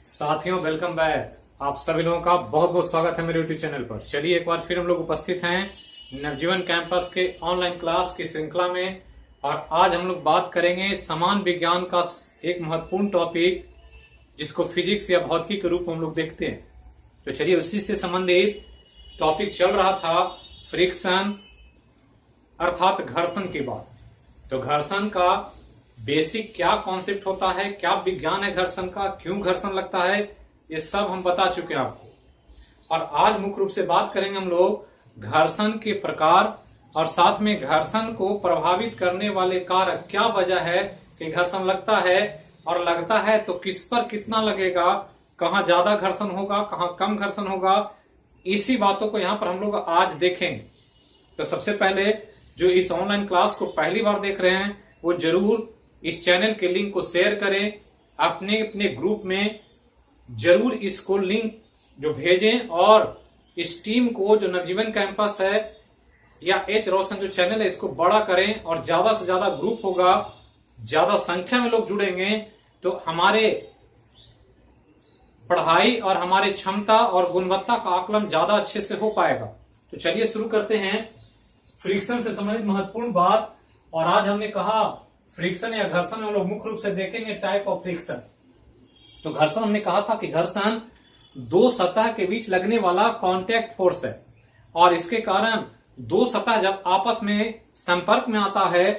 साथियों welcome back. आप सभी लोगों का बहुत बहुत स्वागत है मेरे यूट्यूब चैनल पर। चलिए एक बार फिर हम लोग उपस्थित हैं नवजीवन कैंपस के ऑनलाइन क्लास की श्रृंखला में, और आज हम लोग बात करेंगे समान विज्ञान का एक महत्वपूर्ण टॉपिक जिसको फिजिक्स या भौतिकी के रूप में हम लोग देखते हैं। तो चलिए उसी से संबंधित टॉपिक चल रहा था फ्रिक्शन अर्थात घर्षण की बात। तो घर्षण का बेसिक क्या कॉन्सेप्ट होता है, क्या विज्ञान है घर्षण का, क्यों घर्षण लगता है, ये सब हम बता चुके हैं आपको। और आज मुख्य रूप से बात करेंगे हम लोग घर्षण के प्रकार और साथ में घर्षण को प्रभावित करने वाले कारक, क्या वजह है कि घर्षण लगता है, और लगता है तो किस पर कितना लगेगा, कहाँ ज्यादा घर्षण होगा, कहाँ कम घर्षण होगा, इसी बातों को यहाँ पर हम लोग आज देखेंगे। तो सबसे पहले जो इस ऑनलाइन क्लास को पहली बार देख रहे हैं वो जरूर इस चैनल के लिंक को शेयर करें, अपने अपने ग्रुप में जरूर इसको लिंक जो भेजें, और इस टीम को जो नवजीवन कैंपस है या एच रोशन जो चैनल है इसको बड़ा करें, और ज्यादा से ज्यादा ग्रुप होगा, ज्यादा संख्या में लोग जुड़ेंगे तो हमारे पढ़ाई और हमारे क्षमता और गुणवत्ता का आकलन ज्यादा अच्छे से हो पाएगा। तो चलिए शुरू करते हैं फ्रिक्शन से संबंधित महत्वपूर्ण बात। और आज हमने कहा फ्रिक्शन या घर्षण हम लोग मुख्य रूप से देखेंगे टाइप ऑफ फ्रिक्शन। तो घर्षण हमने कहा था कि घर्षण दो सतह के बीच लगने वाला कांटेक्ट फोर्स है, और इसके कारण दो सतह जब आपस में संपर्क में आता है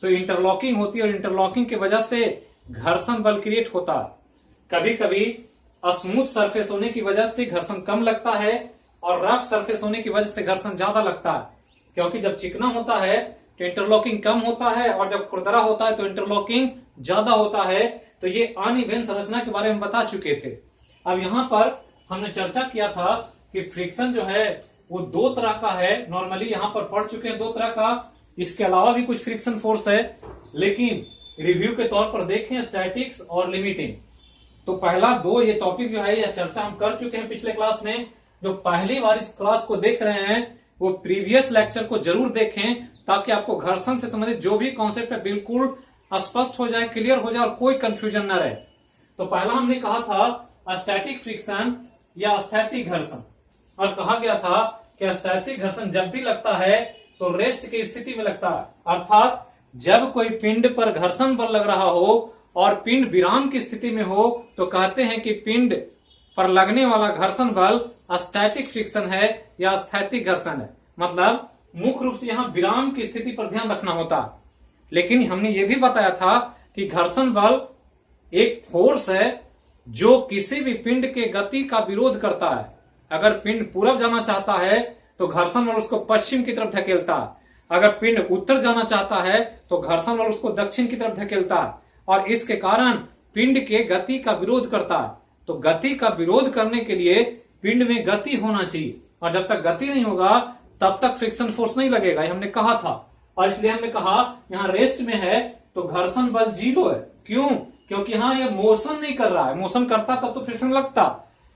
तो इंटरलॉकिंग होती है, और इंटरलॉकिंग की वजह से घर्षण बल क्रिएट होता है। कभी कभी स्मूथ सरफेस होने की वजह से घर्षण कम लगता है, और रफ सरफेस होने की वजह से घर्षण ज्यादा लगता है, क्योंकि जब चिकना होता है तो इंटरलॉकिंग कम होता है, और जब खुरदरा होता है तो इंटरलॉकिंग ज्यादा होता है। तो ये अनइवन संरचना के बारे में बता चुके थे। अब यहाँ पर हमने चर्चा किया था कि फ्रिक्शन जो है वो दो तरह का है, नॉर्मली यहाँ पर पढ़ चुके हैं दो तरह का। इसके अलावा भी कुछ फ्रिक्शन फोर्स है, लेकिन रिव्यू के तौर पर देखें स्टैटिक्स और लिमिटिंग। तो पहला दो ये टॉपिक जो है यह चर्चा हम कर चुके हैं पिछले क्लास में। जो पहली बार इस क्लास को देख रहे हैं वो प्रीवियस लेक्चर को जरूर देखें, ताकि आपको घर्षण से संबंधित जो भी कॉन्सेप्ट है बिल्कुल स्पष्ट हो जाए, क्लियर हो जाए और कोई कंफ्यूजन न रहे। तो पहला हमने कहा था स्टैटिक फ्रिक्शन या स्थैतिक घर्षण, और कहा गया था कि स्थैतिक घर्षण जब भी लगता है तो रेस्ट की स्थिति में लगता है, अर्थात जब कोई पिंड पर घर्षण बल लग रहा हो और पिंड विराम की स्थिति में हो तो कहते हैं कि पिंड पर लगने वाला घर्षण बल स्टैटिक फ्रिक्शन है या स्थैतिक घर्षण है। मतलब मुख्य रूप से यहाँ विराम की स्थिति पर ध्यान रखना होता है। लेकिन हमने ये भी बताया था कि घर्षण बल एक फोर्स है जो किसी भी पिंड के गति का विरोध करता है। अगर पिंड पूरब जाना चाहता है तो घर्षण बल उसको पश्चिम की तरफ धकेलता है, अगर पिंड उत्तर जाना चाहता है तो घर्षण बल उसको दक्षिण की तरफ धकेलता है, और इसके कारण पिंड के गति का विरोध करता है। तो गति का विरोध करने के लिए पिंड में गति होना चाहिए, और जब तक गति नहीं होगा तब तक फ्रिक्शन फोर्स नहीं लगेगा, ये हमने कहा था। और इसलिए हमने कहा यहाँ रेस्ट में है तो घर्षण बल जीरो है। क्यों? क्योंकि यहाँ ये मोशन नहीं कर रहा है। मोशन करता तब तो फ्रिक्शन लगता,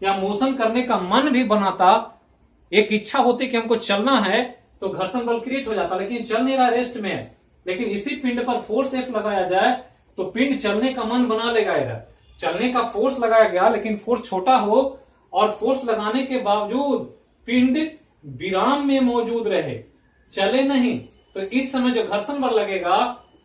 या मोशन करने का मन भी बनाता, एक इच्छा होती कि हमको चलना है तो घर्षण बल क्रिएट हो जाता, लेकिन चल नहीं रहा, रेस्ट में है। लेकिन इसी पिंड पर फोर्स एफ लगाया जाए तो पिंड चलने का मन बना लेगा। इधर चलने का फोर्स लगाया गया, लेकिन फोर्स छोटा हो और फोर्स लगाने के बावजूद पिंड विराम में मौजूद रहे, चले नहीं, तो इस समय जो घर्षण बल लगेगा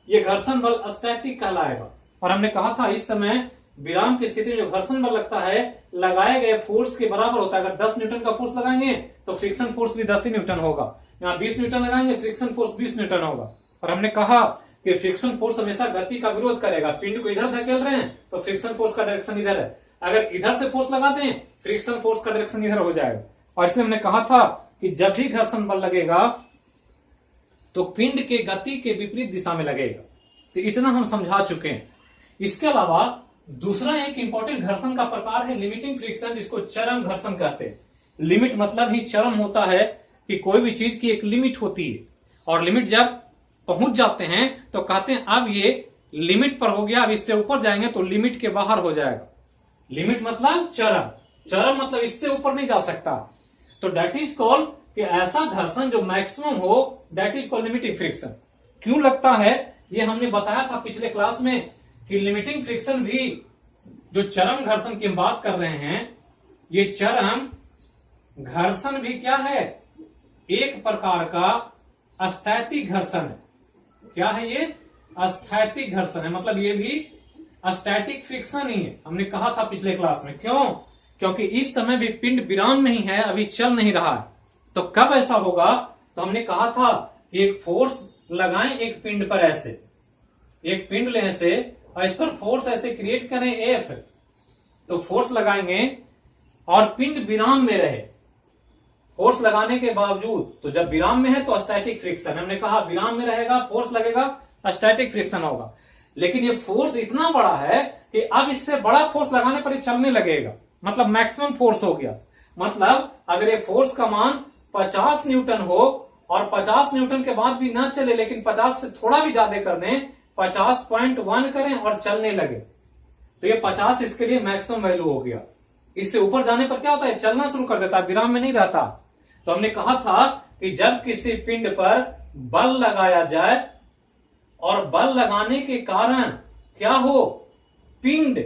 ये घर्षण बल स्टैटिक कहलाएगा। और हमने कहा था इस समय विराम की स्थिति में जो घर्षण बल लगता है लगाए गए फोर्स के बराबर होता है। अगर 10 न्यूटन का फोर्स लगाएंगे तो फ्रिक्शन फोर्स भी 10 ही न्यूटन होगा। यहाँ 20 न्यूटन लगाएंगे फ्रिक्शन फोर्स 20 न्यूटन होगा। और हमने कहा कि फ्रिक्शन फोर्स हमेशा गति का विरोध करेगा। पिंड को इधर धकेल रहे हैं तो फ्रिक्शन फोर्स का डायरेक्शन इधर है, अगर इधर से फोर्स लगा दें फ्रिक्शन फोर्स का डायरेक्शन इधर हो जाएगा। और इसलिए हमने कहा था कि जब भी घर्षण बल लगेगा तो पिंड के गति के विपरीत दिशा में लगेगा। तो इतना हम समझा चुके हैं। इसके अलावा दूसरा एक इंपॉर्टेंट घर्षण का प्रकार है लिमिटिंग फ्रिक्शन, जिसको चरम घर्षण कहते हैं। लिमिट मतलब ही चरम होता है कि कोई भी चीज की एक लिमिट होती है, और लिमिट जब पहुंच जाते हैं तो कहते हैं अब ये लिमिट पर हो गया, अब इससे ऊपर जाएंगे तो लिमिट के बाहर हो जाएगा। लिमिट मतलब चरम, चरम मतलब इससे ऊपर नहीं जा सकता। तो दैट इज कॉल्ड कि ऐसा घर्षण जो मैक्सिमम हो, that is called limiting friction. क्यों लगता है ये हमने बताया था पिछले क्लास में कि लिमिटिंग फ्रिक्शन भी जो चरम घर्षण की हम बात कर रहे हैं, ये चरम घर्षण भी क्या है, एक प्रकार का स्थैतिक घर्षण है। क्या है ये, स्थैतिक घर्षण है, मतलब ये भी स्टैटिक फ्रिक्शन ही है। हमने कहा था पिछले क्लास में, क्यों, क्योंकि इस समय भी पिंड विराम में ही है, अभी चल नहीं रहा है। तो कब ऐसा होगा, तो हमने कहा था कि एक फोर्स लगाएं एक पिंड पर, ऐसे एक पिंड लेने से और इस पर फोर्स ऐसे क्रिएट करें एफ, तो फोर्स लगाएंगे और पिंड विराम में रहे, फोर्स लगाने के बावजूद, तो जब विराम में है तो स्टैटिक फ्रिक्शन, हमने कहा विराम में रहेगा, फोर्स लगेगा, स्टैटिक फ्रिक्शन होगा। लेकिन ये फोर्स इतना बड़ा है कि अब इससे बड़ा फोर्स लगाने पर ये चलने लगेगा, मतलब मैक्सिमम फोर्स हो गया। मतलब अगर ये फोर्स का मान 50 न्यूटन हो और 50 न्यूटन के बाद भी ना चले, लेकिन 50 से थोड़ा भी ज्यादा कर दें, 50.1 करें और चलने लगे, तो ये 50 इसके लिए मैक्सिमम वैल्यू हो गया। इससे ऊपर जाने पर क्या होता है, चलना शुरू कर देता है, विराम में नहीं रहता। तो हमने कहा था कि जब किसी पिंड पर बल लगाया जाए और बल लगाने के कारण क्या हो, पिंड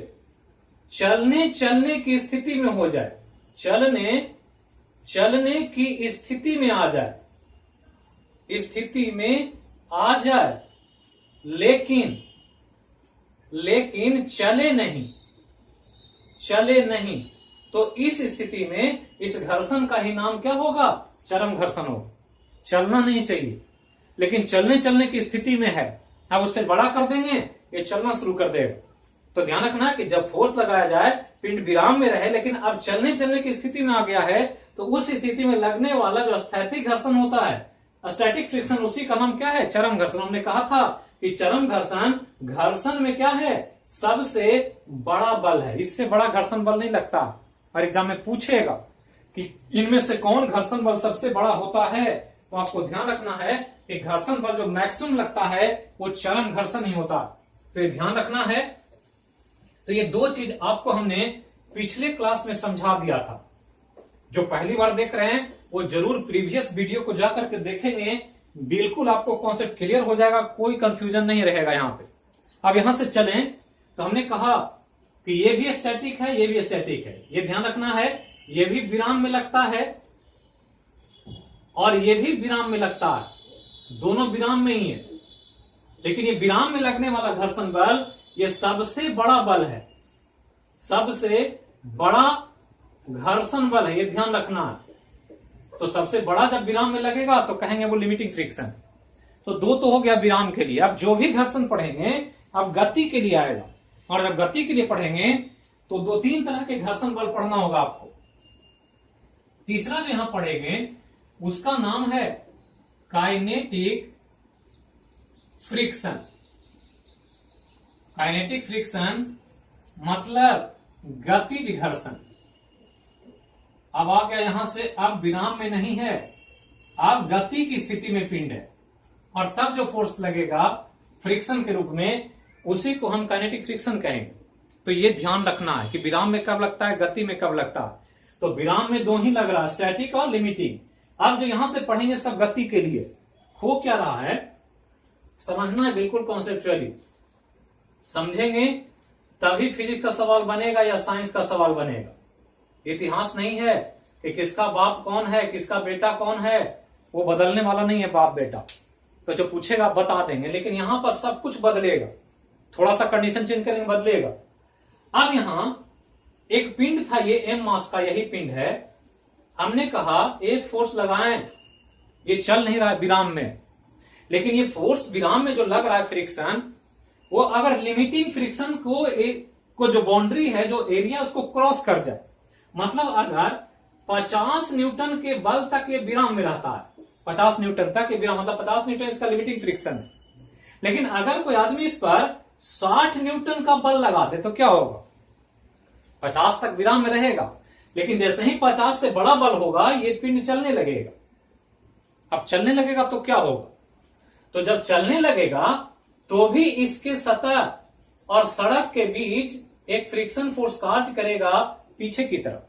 चलने की स्थिति में हो जाए, चलने की स्थिति में आ जाए, स्थिति में आ जाए, लेकिन चले नहीं, तो इस स्थिति में इस घर्षण का ही नाम क्या होगा, चरम घर्षण होगा। चलना नहीं चाहिए लेकिन चलने की स्थिति में है, अब उससे बड़ा कर देंगे ये चलना शुरू कर देगा। तो ध्यान रखना कि जब फोर्स लगाया जाए, पिंड विराम में रहे, लेकिन अब चलने की स्थिति में आ गया है, तो उस स्थिति में लगने वाला जो स्थैतिक घर्षण होता है, स्टैटिक फ्रिक्शन, उसी का नाम क्या है, चरम घर्षण। हमने कहा था कि चरम घर्षण में क्या है, सबसे बड़ा बल है, इससे बड़ा घर्षण बल नहीं लगता। और एग्जाम में पूछेगा कि इनमें से कौन घर्षण बल सबसे बड़ा होता है, तो आपको ध्यान रखना है कि घर्षण बल जो मैक्सिमम लगता है वो चरम घर्षण ही होता, तो ये ध्यान रखना है। तो ये दो चीज आपको हमने पिछले क्लास में समझा दिया था। जो पहली बार देख रहे हैं वो जरूर प्रीवियस वीडियो को जाकर के देखेंगे, बिल्कुल आपको कॉन्सेप्ट क्लियर हो जाएगा, कोई कंफ्यूजन नहीं रहेगा यहाँ पे। अब यहां से चलें तो हमने कहा कि ये भी स्टैटिक है, ये भी स्टैटिक है, ये ध्यान रखना है, ये भी विराम में लगता है और ये भी विराम में लगता है, दोनों विराम में ही है। लेकिन ये विराम में लगने वाला घर्षण बल ये सबसे बड़ा बल है, सबसे बड़ा घर्षण बल है, ये ध्यान रखना है। तो सबसे बड़ा जब विराम में लगेगा तो कहेंगे वो लिमिटिंग फ्रिक्शन। तो दो तो हो गया विराम के लिए। अब जो भी घर्षण पढ़ेंगे अब गति के लिए आएगा, और जब गति के लिए पढ़ेंगे तो 2-3 तरह के घर्षण बल पढ़ना होगा आपको। तीसरा जो यहां पढ़ेंगे उसका नाम है काइनेटिक फ्रिक्शन। काइनेटिक फ्रिक्शन मतलब गतिज घर्षण। अब आ गया यहां से, अब विराम में नहीं है, अब गति की स्थिति में पिंड है, और तब जो फोर्स लगेगा फ्रिक्शन के रूप में, उसी को हम काइनेटिक फ्रिक्शन कहेंगे। तो ये ध्यान रखना है कि विराम में कब लगता है, गति में कब लगता है। तो विराम में दो ही लग रहा है, स्टैटिक और लिमिटिंग। अब जो यहां से पढ़ेंगे सब गति के लिए। हो क्या रहा है समझना है, बिल्कुल कॉन्सेप्चुअली समझेंगे तभी फिजिक्स का सवाल बनेगा या साइंस का सवाल बनेगा। इतिहास नहीं है कि किसका बाप कौन है, किसका बेटा कौन है, वो बदलने वाला नहीं है बाप बेटा। तो जो पूछेगा बता देंगे, लेकिन यहां पर सब कुछ बदलेगा, थोड़ा सा कंडीशन चेंज करेंगे बदलेगा। अब यहां एक पिंड था, ये m मास का यही पिंड है। हमने कहा एक फोर्स लगाएं, ये चल नहीं रहा है विराम में, लेकिन ये फोर्स विराम में जो लग रहा है फ्रिक्शन, वो अगर लिमिटिंग फ्रिक्शन को जो बाउंड्री है, जो एरिया, उसको क्रॉस कर जाए, मतलब अगर 50 न्यूटन के बल तक ये विराम में रहता है, 50 न्यूटन तक ये विराम, मतलब 50 न्यूटन इसका लिमिटिंग फ्रिक्शन है। लेकिन अगर कोई आदमी इस पर 60 न्यूटन का बल लगा दे तो क्या होगा, 50 तक विराम में रहेगा, लेकिन जैसे ही 50 से बड़ा बल होगा ये पिंड चलने लगेगा। अब चलने लगेगा तो क्या होगा, तो जब चलने लगेगा तो भी इसके सतह और सड़क के बीच एक फ्रिक्शन फोर्स कार्य करेगा पीछे की तरफ।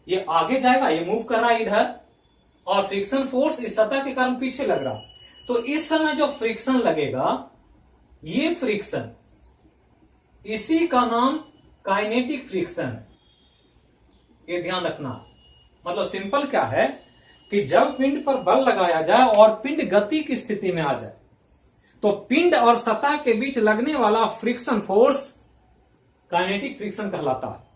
ये आगे जाएगा, ये मूव कर रहा है इधर, और फ्रिक्शन फोर्स इस सतह के कारण पीछे लग रहा। तो इस समय जो फ्रिक्शन लगेगा, ये फ्रिक्शन, इसी का नाम काइनेटिक फ्रिक्शन, ये ध्यान रखना। मतलब सिंपल क्या है कि जब पिंड पर बल लगाया जाए और पिंड गति की स्थिति में आ जाए तो पिंड और सतह के बीच लगने वाला फ्रिक्शन फोर्स काइनेटिक फ्रिक्शन कहलाता है।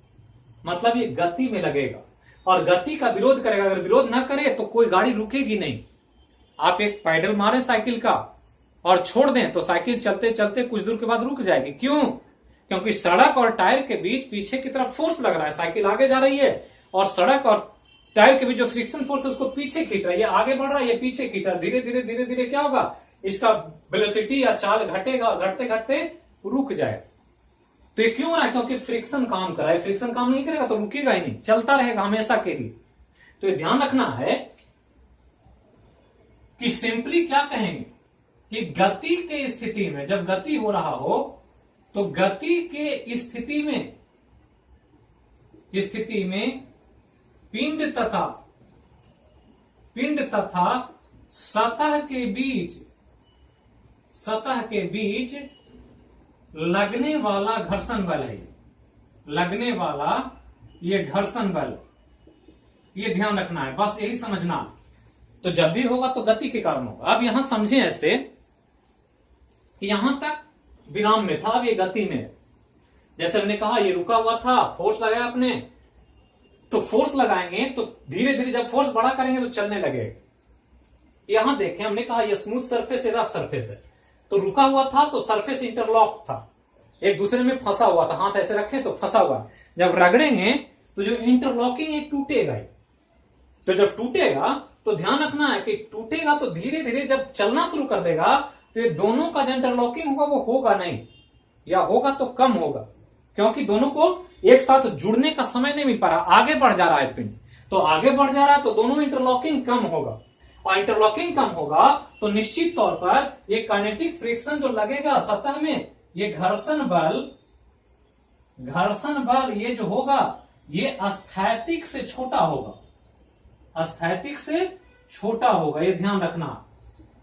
मतलब ये गति में लगेगा और गति का विरोध करेगा। अगर विरोध ना करे तो कोई गाड़ी रुकेगी नहीं। आप एक पैडल मारे साइकिल का और छोड़ दें तो साइकिल चलते चलते कुछ दूर के बाद रुक जाएगी। क्यों? क्योंकि सड़क और टायर के बीच पीछे की तरफ फोर्स लग रहा है। साइकिल आगे जा रही है और सड़क और टायर के बीच जो फ्रिक्शन फोर्स है उसको पीछे खींच रहा है। ये आगे बढ़ रहा है, ये पीछे खींच रहा है। धीरे धीरे धीरे धीरे क्या होगा, इसका वेलोसिटी या चाल घटेगा और घटते घटते रुक जाएगा। तो ये क्यों हो रहा है? क्योंकि फ्रिक्शन काम कर रहा है। फ्रिक्शन काम नहीं करेगा तो रुकेगा ही नहीं, चलता रहेगा हमेशा के लिए। तो ये ध्यान रखना है कि सिंपली क्या कहेंगे कि गति के स्थिति में, जब गति हो रहा हो तो गति के स्थिति में पिंड तथा सतह के बीच लगने वाला घर्षण बल है। लगने वाला ये घर्षण बल, ये ध्यान रखना है, बस यही समझना। तो जब भी होगा तो गति के कारण होगा। अब यहां समझें ऐसे कि यहां तक विराम में था, अब ये गति में। जैसे हमने कहा ये रुका हुआ था, फोर्स लगाया आपने, तो फोर्स लगाएंगे तो धीरे धीरे जब फोर्स बड़ा करेंगे तो चलने लगेगा। यहां देखें, हमने कहा ये स्मूथ सरफेस है, रफ सरफेस है, तो रुका हुआ था तो सरफेस इंटरलॉक था, एक दूसरे में फंसा हुआ था। हाथ ऐसे रखे तो फंसा हुआ, जब रगड़ेंगे तो जो इंटरलॉकिंग है टूटेगा। तो जब टूटेगा तो ध्यान रखना है कि टूटेगा तो धीरे धीरे जब चलना शुरू कर देगा तो ये दोनों का जो इंटरलॉकिंग होगा वो होगा नहीं, या होगा तो कम होगा, क्योंकि दोनों को एक साथ जुड़ने का समय नहीं मिल पा रहा। आगे बढ़ जा रहा है पिंड, तो आगे बढ़ जा रहा है तो दोनों में इंटरलॉकिंग कम होगा, और इंटरलॉकिंग कम होगा तो निश्चित तौर पर ये काइनेटिक फ्रिक्शन जो लगेगा सतह में, ये घर्षण बल ये जो होगा ये स्थैतिक से छोटा होगा। स्थैतिक से छोटा होगा, ये ध्यान रखना।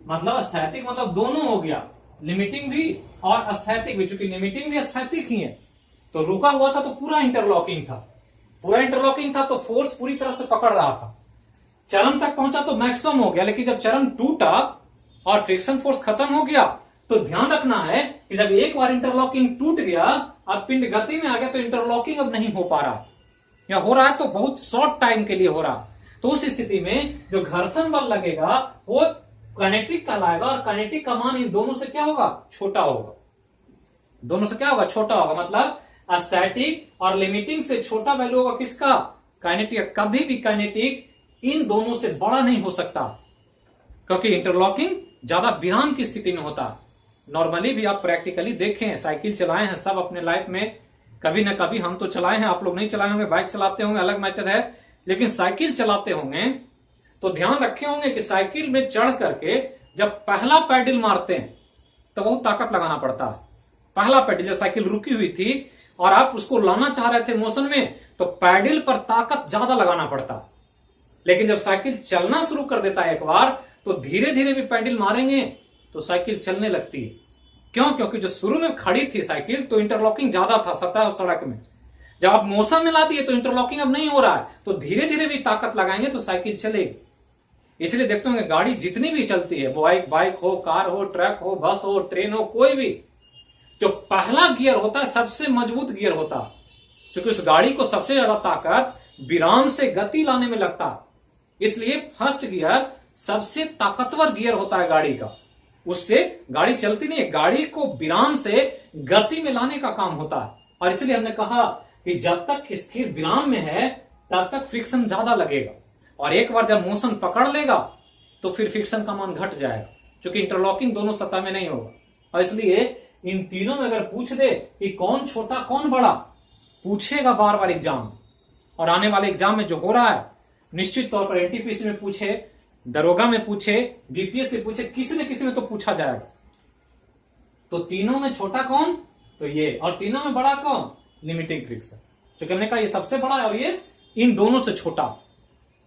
मतलब स्थैतिक मतलब दोनों हो गया, लिमिटिंग भी और स्थैतिक भी। चूंकि लिमिटिंग भी स्थैतिक ही है, तो रुका हुआ था तो पूरा इंटरलॉकिंग था, तो फोर्स पूरी तरह से पकड़ रहा था। चरम तक पहुंचा तो मैक्सिमम हो गया, लेकिन जब चरम टूटा और फ्रिक्शन फोर्स खत्म हो गया तो ध्यान रखना है कि जब एक बार इंटरलॉकिंग टूट गया, अब पिंड गति में आ गया तो इंटरलॉकिंग अब नहीं हो पा रहा, या हो रहा है तो बहुत शॉर्ट टाइम के लिए हो रहा। तो उस स्थिति में जो घर्षण बल लगेगा वो काइनेटिक कहलाएगा, और काइनेटिक का मान इन दोनों से क्या होगा, छोटा होगा। दोनों से क्या होगा, छोटा होगा। मतलब स्टैटिक और लिमिटिंग से छोटा वैल्यू होगा किसका, काइनेटिक। कभी भी काइनेटिक इन दोनों से बड़ा नहीं हो सकता, क्योंकि इंटरलॉकिंग ज्यादा विराम की स्थिति में होता। नॉर्मली भी आप प्रैक्टिकली देखें, साइकिल चलाए हैं सब अपने लाइफ में, कभी ना कभी हम तो चलाए हैं, आप लोग नहीं चलाए होंगे, बाइक चलाते होंगे अलग मैटर है, लेकिन साइकिल चलाते होंगे तो ध्यान रखे होंगे कि साइकिल में चढ़ करके जब पहला पैडल मारते हैं तो बहुत ताकत लगाना पड़ता है। पहला पैडल, जब साइकिल रुकी हुई थी और आप उसको लाना चाह रहे थे मोशन में, तो पैडल पर ताकत ज्यादा लगाना पड़ता। लेकिन जब साइकिल चलना शुरू कर देता है एक बार, तो धीरे धीरे भी पैडल मारेंगे तो साइकिल चलने लगती है। क्यों? क्योंकि जो शुरू में खड़ी थी साइकिल तो इंटरलॉकिंग ज्यादा था सतह और सड़क में। जब आप मोशन में ला दिए तो इंटरलॉकिंग अब नहीं हो रहा है, तो धीरे धीरे भी ताकत लगाएंगे तो साइकिल चलेगी। इसलिए देखते होंगे गाड़ी जितनी भी चलती है, बाइक हो, कार हो, ट्रक हो, बस हो, ट्रेन हो, कोई भी, जो पहला गियर होता है सबसे मजबूत गियर होता है, क्योंकि उस गाड़ी को सबसे ज्यादा ताकत विराम से गति लाने में लगता है। इसलिए फर्स्ट गियर सबसे ताकतवर गियर होता है गाड़ी का, उससे गाड़ी चलती नहीं है, गाड़ी को विराम से गति में लाने का काम होता है। और इसलिए हमने कहा कि जब तक स्थिर विराम में है तब तक फ्रिक्शन ज्यादा लगेगा, और एक बार जब मोशन पकड़ लेगा तो फिर फ्रिक्शन का मान घट जाएगा, क्योंकि इंटरलॉकिंग दोनों सतह में नहीं होगा। और इसलिए इन तीनों में अगर पूछ दे कि कौन छोटा कौन बड़ा, पूछेगा बार बार एग्जाम, और आने वाले एग्जाम में जो हो रहा है निश्चित तौर पर एनटीपीसी में पूछे, दरोगा में पूछे, बीपीएस से पूछे, किसी न किसी में तो पूछा जाएगा। तो तीनों में छोटा कौन, तो ये, और तीनों में बड़ा कौन, लिमिटिंग फ्रिक्शन। क्योंकि हमने कहा ये सबसे बड़ा है और ये इन दोनों से छोटा।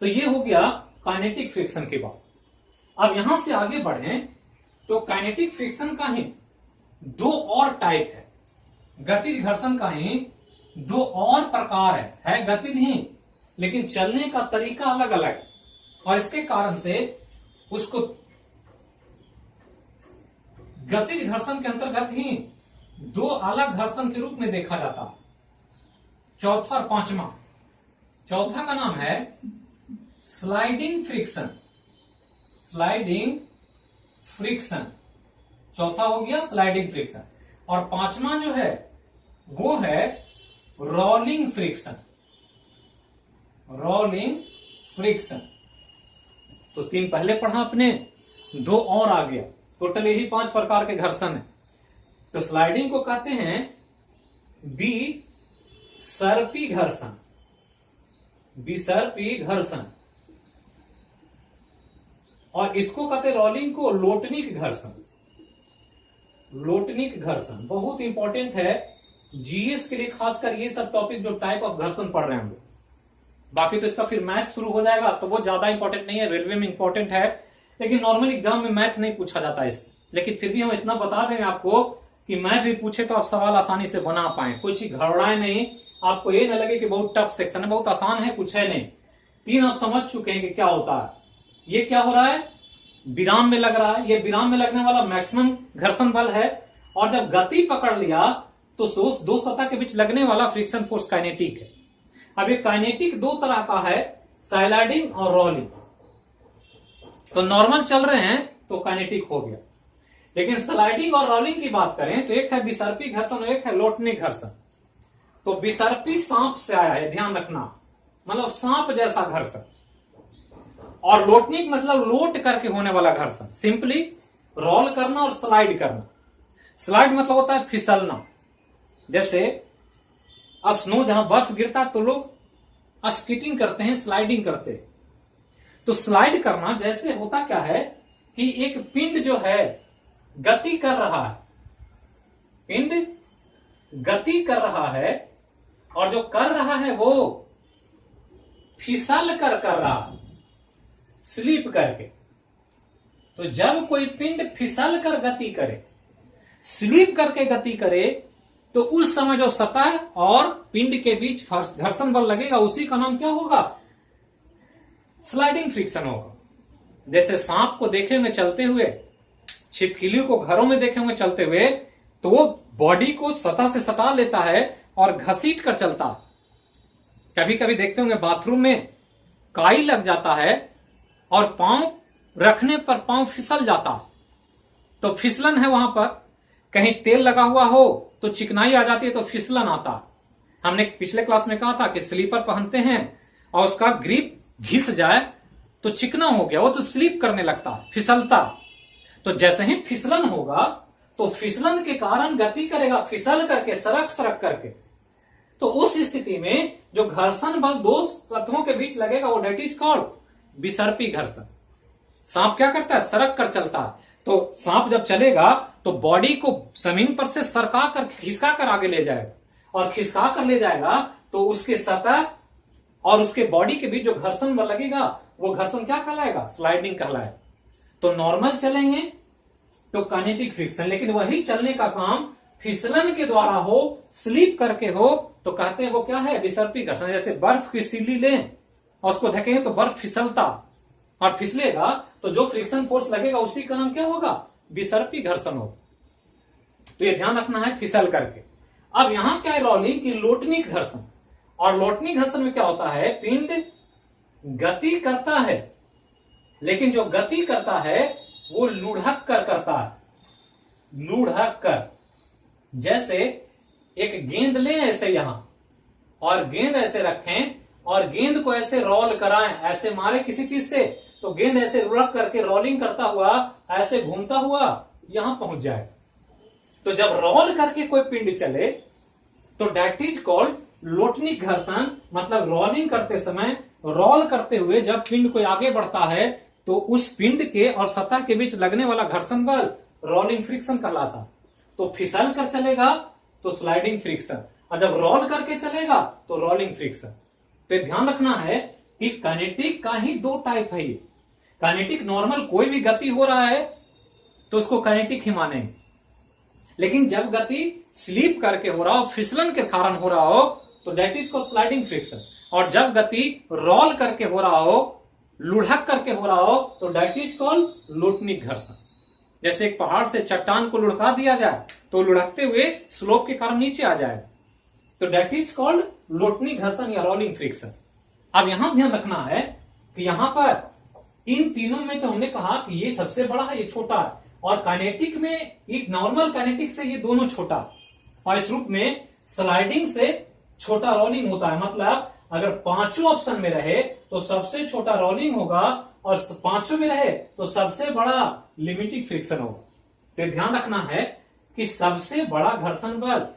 तो ये हो गया काइनेटिक फ्रिक्शन की बात। अब यहां से आगे बढ़े तो काइनेटिक फ्रिक्शन का ही दो और टाइप है, गतिज घर्षण का ही दो और प्रकार है गतिज ही, लेकिन चलने का तरीका अलग अलग है, और इसके कारण से उसको गतिज घर्षण के अंतर्गत ही दो अलग घर्षण के रूप में देखा जाता है। चौथा और पांचवा, चौथा का नाम है स्लाइडिंग फ्रिक्शन। स्लाइडिंग फ्रिक्शन चौथा हो गया स्लाइडिंग फ्रिक्शन, और पांचवा जो है वो है रोलिंग फ्रिक्शन। रोलिंग फ्रिक्शन तो तीन पहले पढ़ा आपने, दो और आ गया, टोटल यही 5 प्रकार के घर्षण है। तो स्लाइडिंग को कहते हैं बी सर्पी घर्षण, बिसर्पी घर्षण, और इसको कहते हैं रोलिंग को लोटनिक घर्षण। लोटनिक घर्षण बहुत इंपॉर्टेंट है जीएस के लिए, खासकर ये सब टॉपिक जो टाइप ऑफ घर्षण पढ़ रहे हैं हम लोग। बाकी तो इसका फिर मैथ शुरू हो जाएगा तो वो ज्यादा इंपॉर्टेंट नहीं है, रेलवे में इंपॉर्टेंट है, लेकिन नॉर्मल एग्जाम में मैथ नहीं पूछा जाता इससे। लेकिन फिर भी हम इतना बता देंगे आपको कि मैथ भी पूछे तो आप सवाल आसानी से बना पाए, कोई चीज घबराए नहीं, आपको ये न लगे कि बहुत टफ सेक्शन है, बहुत आसान है, कुछ है नहीं। 3 आप समझ चुके हैं कि क्या होता है। ये क्या हो रहा है, विराम में लग रहा है, ये विराम में लगने वाला मैक्सिमम घर्षण बल है, और जब गति पकड़ लिया तो दो सतह के बीच लगने वाला फ्रिक्शन फोर्स काइनेटिक है। अब ये काइनेटिक दो तरह का है, स्लाइडिंग और रोलिंग। तो नॉर्मल चल रहे हैं तो काइनेटिक हो गया, लेकिन स्लाइडिंग और रोलिंग की बात करें तो एक है विसर्पी घर्षण और एक है लोटनिक घर्षण। तो विसर्पी सांप से आया है, ध्यान रखना, मतलब सांप जैसा घर्षण, और लोटनिक मतलब लोट करके होने वाला घर्षण, सिंपली रोल करना और स्लाइड करना। स्लाइड मतलब होता है फिसलना, जैसे स्नो जहां बर्फ गिरता तो लोग स्केटिंग करते हैं, स्लाइडिंग करते हैं। तो स्लाइड करना जैसे होता क्या है कि एक पिंड जो है गति कर रहा है, पिंड गति कर रहा है, और जो कर रहा है वो फिसल कर रहा है, स्लिप करके। तो जब कोई पिंड फिसल कर गति करे, स्लिप करके गति करे, तो उस समय जो सतह और पिंड के बीच घर्षण बल लगेगा उसी का नाम क्या होगा, स्लाइडिंग फ्रिक्शन होगा। जैसे सांप को देखे हुए चलते हुए, छिपकली को घरों में देखे हुए चलते हुए, तो वो बॉडी को सतह से सटा लेता है और घसीट कर चलता। कभी कभी देखते होंगे बाथरूम में काई लग जाता है और पांव रखने पर पांव फिसल जाता, तो फिसलन है वहां पर। कहीं तेल लगा हुआ हो तो चिकनाई आ जाती है तो फिसलन आता। हमने पिछले क्लास में कहा था कि स्लीपर पहनते हैं और उसका ग्रिप घिस जाए तो चिकना हो गया, वो तो स्लिप करने लगता, फिसलता। तो जैसे ही फिसलन होगा तो फिसलन के कारण गति करेगा, फिसल करके, सरक सरक करके। तो उस स्थिति में जो घर्षण बल दो सतहों के बीच लगेगा वो डेट इज कॉल्ड विसर्पी घर्षण। सांप क्या करता है, सरक कर चलता है। तो सांप जब चलेगा तो बॉडी को जमीन पर से सरका कर, खिसका कर आगे ले जाएगा, और खिसका कर ले जाएगा तो उसके सतह और उसके बॉडी के बीच जो घर्षण बल लगेगा वो घर्षण क्या कहलाएगा, स्लाइडिंग कहलाएगा। तो नॉर्मल चलेंगे तो काइनेटिक फ्रिक्शन, लेकिन वही चलने का काम फिसलन के द्वारा हो, स्लिप करके हो, तो कहते हैं वो क्या है, विसर्पी घर्षण। जैसे बर्फ की सिल्ली लें और उसको ढकेंगे तो बर्फ फिसलता और फिसलेगा, तो जो फ्रिक्शन फोर्स लगेगा उसी का नाम क्या होगा, विसर्पी घर्षण होगा। तो ये ध्यान रखना है, फिसल करके। अब यहां क्या है रोलिंग की लोटनिक घर्षण, और लोटनिक घर्षण में क्या होता है, पिंड गति करता है, लेकिन जो गति करता है वो लुढ़क कर करता है, लुढ़क कर। जैसे एक गेंद लें ऐसे यहां, और गेंद ऐसे रखें और गेंद को ऐसे रोल कराएं, ऐसे मारे किसी चीज से, तो गेंद ऐसे लुढ़क करके रोलिंग करता हुआ ऐसे घूमता हुआ यहां पहुंच जाए। तो जब रोल करके कोई पिंड चले तो डेट इज कॉल्ड लोटनिक घर्षण। मतलब रोलिंग करते समय, रोल करते हुए जब पिंड कोई आगे बढ़ता है तो उस पिंड के और सतह के बीच लगने वाला घर्षण बल रोलिंग फ्रिक्शन कहलाता। तो फिसल कर चलेगा तो स्लाइडिंग फ्रिक्शन, और जब रोल करके चलेगा तो रोलिंग फ्रिक्शन। तो ध्यान रखना है कि काइनेटिक का ही दो टाइप है ये। काइनेटिक नॉर्मल कोई भी गति हो रहा है तो उसको काइनेटिक ही मानेंगे, लेकिन जब गति स्लीप करके हो रहा हो, फिसलन के कारण हो रहा हो, तो that is called sliding friction. और जब गति रोल करके हो रहा हो, लुढ़क करके हो रहा हो, तो दैट इज कॉल्ड लोटनिक घर्षण। जैसे एक पहाड़ से चट्टान को लुढ़का दिया जाए तो लुढ़कते हुए स्लोप के कारण नीचे आ जाएगा, तो दैट इज कॉल्ड लोटनिक घर्षण या रोलिंग फ्रिक्शन। अब यहां ध्यान रखना है कि यहां पर इन तीनों में जो हमने कहा कि ये सबसे बड़ा है, ये छोटा है, और काइनेटिक में एक नॉर्मल काइनेटिक से ये दोनों छोटा, और इस रूप में स्लाइडिंग से छोटा रोलिंग होता है। मतलब अगर पांचों ऑप्शन में रहे तो सबसे छोटा रोलिंग होगा, और पांचों में रहे तो सबसे बड़ा लिमिटिंग फ्रिक्शन होगा। तो ध्यान रखना है कि सबसे बड़ा घर्षण बल,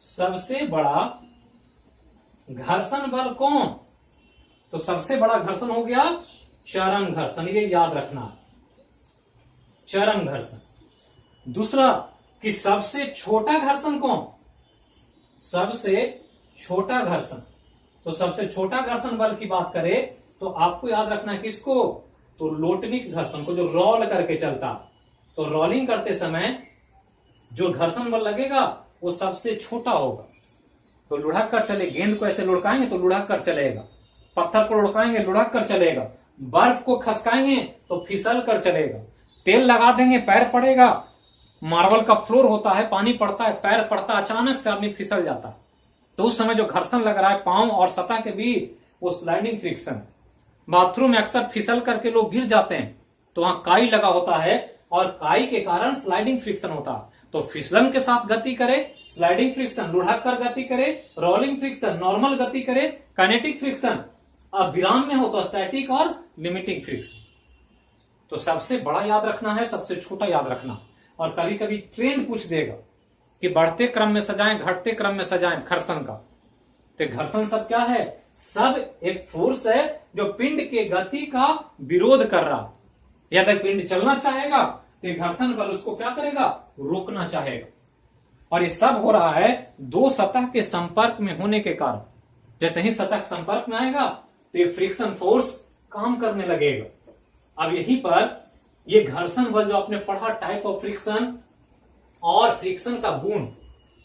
सबसे बड़ा घर्षण बल कौन, तो सबसे बड़ा घर्षण हो गया चरण घर्षण, ये याद रखना, चरण घर्षण। दूसरा कि सबसे छोटा घर्षण कौन, सबसे छोटा घर्षण, तो सबसे छोटा घर्षण बल की बात करें तो आपको याद रखना है किसको, तो लोटनिक घर्षण को, जो रोल करके चलता। तो रोलिंग करते समय जो घर्षण बल लगेगा वो सबसे छोटा होगा। तो लुढ़क कर चले, गेंद को ऐसे लुढ़काएंगे तो लुढ़क कर चलेगा, पत्थर को लुढ़काएंगे लुढ़क कर चलेगा, बर्फ को खसकाएंगे तो फिसल कर चलेगा, तेल लगा देंगे पैर पड़ेगा, मार्बल का फ्लोर होता है, पानी पड़ता है, पैर पड़ता है, अचानक से आदमी फिसल जाता है, तो उस समय जो घर्षण लग रहा है पांव और सतह के बीच, वो स्लाइडिंग फ्रिक्शन। बाथरूम में अक्सर फिसल करके लोग गिर जाते हैं तो वहां काई लगा होता है, और काई के कारण स्लाइडिंग फ्रिक्शन होता है। तो फिसलन के साथ गति करे स्लाइडिंग फ्रिक्शन, लुढ़क कर गति करे रोलिंग फ्रिक्शन, नॉर्मल गति करे काइनेटिक फ्रिक्शन, अब विराम में हो तो स्टैटिक और लिमिटिंग फ्रिक्शन। तो सबसे बड़ा याद रखना है, सबसे छोटा याद रखना। और कभी कभी ट्रेंड पूछ देगा कि बढ़ते क्रम में सजाएं घटते क्रम में सजाएं घर्षण का, तो घर्षण सब क्या है, सब एक फोर्स है जो पिंड के गति का विरोध कर रहा। यदि पिंड चलना चाहेगा तो घर्षण बल उसको क्या करेगा, रोकना चाहेगा। और ये सब हो रहा है दो सतह के संपर्क में होने के कारण। जैसे ही सतह संपर्क में आएगा तो ये फ्रिक्शन फोर्स काम करने लगेगा। अब यहीं पर ये घर्षण बल जो आपने पढ़ा, टाइप ऑफ फ्रिक्शन और फ्रिक्शन का गुण,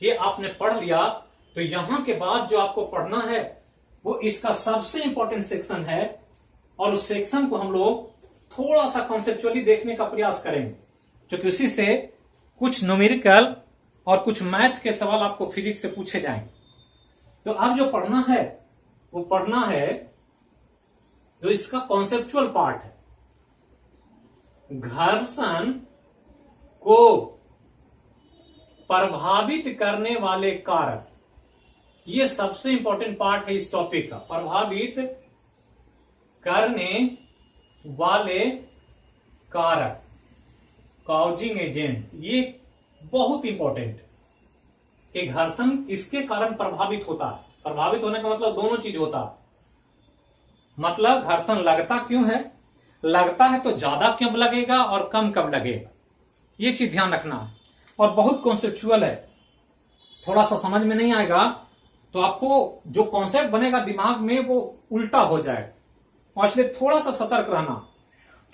ये आपने पढ़ लिया। तो यहां के बाद जो आपको पढ़ना है वो इसका सबसे इंपॉर्टेंट सेक्शन है, और उस सेक्शन को हम लोग थोड़ा सा कॉन्सेप्चुअली देखने का प्रयास करेंगे, क्योंकि उसी से कुछ न्यूमेरिकल और कुछ मैथ के सवाल आपको फिजिक्स से पूछे जाएंगे। तो अब जो पढ़ना है वो पढ़ना है जो इसका कॉन्सेप्चुअल पार्ट है, घर्षण को प्रभावित करने वाले कारक। ये सबसे इंपॉर्टेंट पार्ट है इस टॉपिक का, प्रभावित करने वाले कारक, कॉजिंग एजेंट। ये बहुत इंपॉर्टेंट कि घर्षण किसके कारण प्रभावित होता है। प्रभावित होने का मतलब दोनों चीज होता है, मतलब घर्षण लगता क्यों है, लगता है तो ज्यादा कब लगेगा और कम कब लगेगा, ये चीज ध्यान रखना है। और बहुत कॉन्सेप्चुअल है, थोड़ा सा समझ में नहीं आएगा तो आपको जो कॉन्सेप्ट बनेगा दिमाग में वो उल्टा हो जाएगा, और इसलिए थोड़ा सा सतर्क रहना।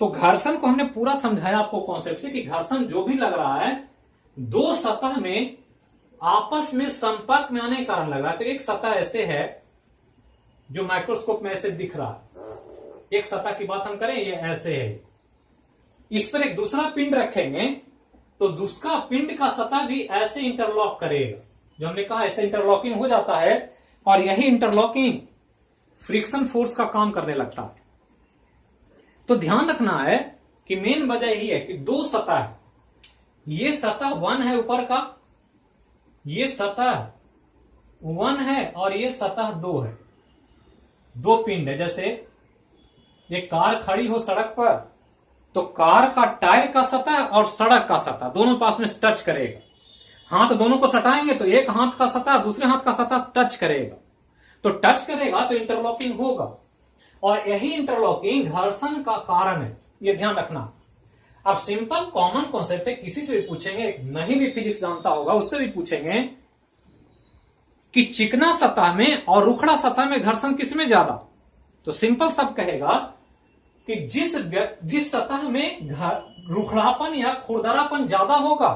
तो घर्षण को हमने पूरा समझाया आपको कॉन्सेप्ट से कि घर्षण जो भी लग रहा है दो सतह में आपस में संपर्क में आने के कारण लग रहा है। तो एक सतह ऐसे है जो माइक्रोस्कोप में ऐसे दिख रहा है, एक सतह की बात हम करें ये ऐसे है, इस पर एक दूसरा पिंड रखेंगे तो दूसरा पिंड का सतह भी ऐसे इंटरलॉक करेगा, जो हमने कहा ऐसे इंटरलॉकिंग हो जाता है, और यही इंटरलॉकिंग फ्रिक्शन फोर्स का काम करने लगता है। तो ध्यान रखना है कि मेन वजह यही है कि दो सतह है, ये सतह 1 है ऊपर का, ये सतह 1 है और ये सतह 2 है, दो पिंड है। जैसे ये कार खड़ी हो सड़क पर तो कार का टायर का सतह और सड़क का सतह दोनों पास में टच करेगा, हाथ दोनों को सटाएंगे तो एक हाथ का सतह दूसरे हाथ का सतह टच करेगा, तो टच करेगा तो इंटरलॉकिंग होगा, और यही इंटरलॉकिंग घर्षण का कारण है, ये ध्यान रखना। अब सिंपल कॉमन कॉन्सेप्ट है, किसी से भी पूछेंगे, नहीं भी फिजिक्स जानता होगा उससे भी पूछेंगे कि चिकना सतह में और रुखड़ा सतह में घर्षण किसमें ज्यादा, तो सिंपल सब कहेगा कि जिस सतह में रुखड़ापन या खुरदरापन ज्यादा होगा